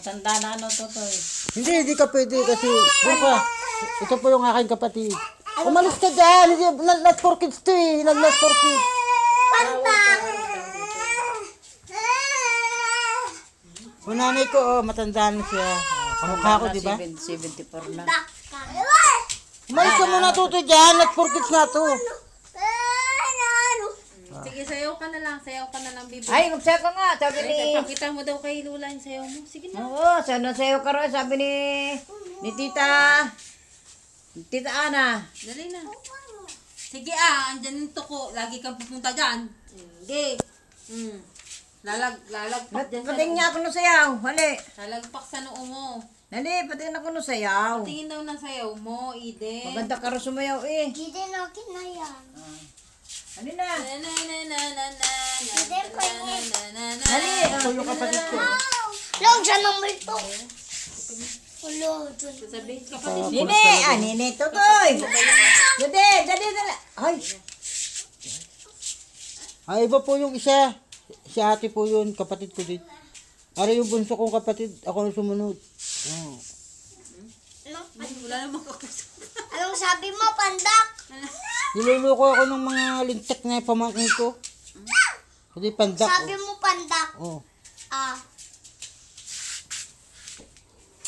matanda na ano to to eh. Hindi ka pwede kasi buka. Ito po yung aking kapatid. Umalis ka dyan. Not for kids to eh. Not for kids. Yung nanay ko, matanda na siya. Kamukha ko, di ba? 74 na. Umalis ka muna tuto dyan. Not for kids nga to. Sige, sayaw ka na lang, bibi. Ay, magsayaw ka nga. Sabi ni... Ay, pakita mo daw kay Lula yung sayaw mo. Sige na. Oo, sana sayaw ka rin. Sabi ni Tita... Tita Ana. Dali na. Sige andyan yung tuko. Lagi kang pupunta dyan. Hindi. Lalagpak dyan sa Patingin niya ako ng sayaw. Hali. Lalagpak sa noo mo. Dali, patingin ako ng sayaw. Tingin daw ng sayaw mo, Eden. Maganda ka rin sumayaw eh. Hindi natin na yan. Hali na. Dali. Ito yung kapatid ko. Long, siya number 2. Hello, John. Sabi, kapatid. Nene! Nene, tutoy! Dali. Ay! Ay, iba po yung isa. Si ate po yun, kapatid ko din. Ara yung bunso kong kapatid, ako ang sumunod. Oh. Wala namang kakusap. Anong sabi mo, pandak? Niluluko ako ng mga lintek na pamangkin ko. Hindi pandak. Sabi mo, pandak. Oh.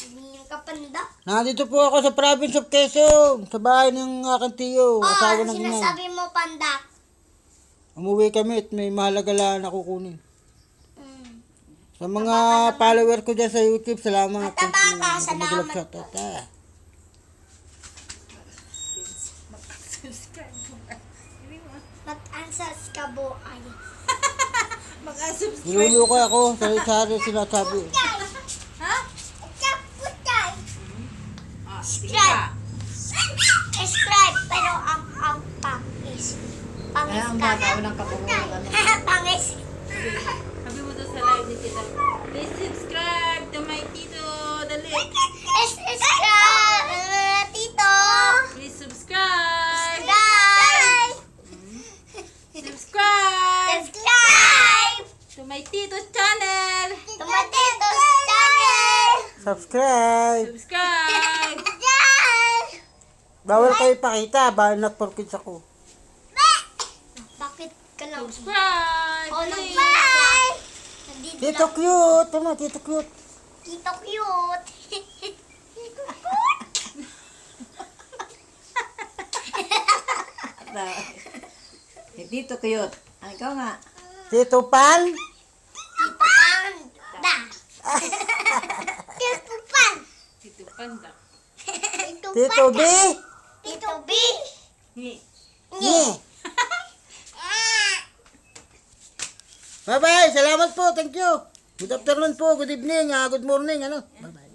Hindi ka pandak. Nandito po ako sa province of Quezon, sa bahay ng aking tiyo, asawa ng ina. Sinasabi mo, pandak. Umuwi kami at may mahalaga lang na kukunin. Sa mga follower ko dyan sa YouTube, salamat. Mataba ka, salamat Sa tata. Mag-answers ka, boy. Mag-subscribe. Niluluko ako, sari-sari sinasabi. Ha? Putay. Sige ka. Subscribe, pero ang pang is pangis Ang ka. bata, walang kapungutan. Pangis. Sabi mo doon sa live ni Tita. Please subscribe to my Tito. Dali. Subscribe, Tito. Please subscribe. Subscribe. Subscribe Subscribe. to my Tito's channel. Tomatitos channel. Subscribe! Subscribe. Bawal kayo ipakita, bawal not for kids ako. Bakit ka lang? Subscribe. Oh, Please. bye. Nandito Tito lang. cute! Tama, tito cute! Tito cute. Dito cute. Ay, ikaw nga. Tito Pan! Tito Panda. Tito Pan. Tito Panda. Tito Tito B! Tito B. Ni. Nye! Bye-bye! Salamat po! Thank you! Good afternoon po, good evening, good morning, ano? Bye-bye.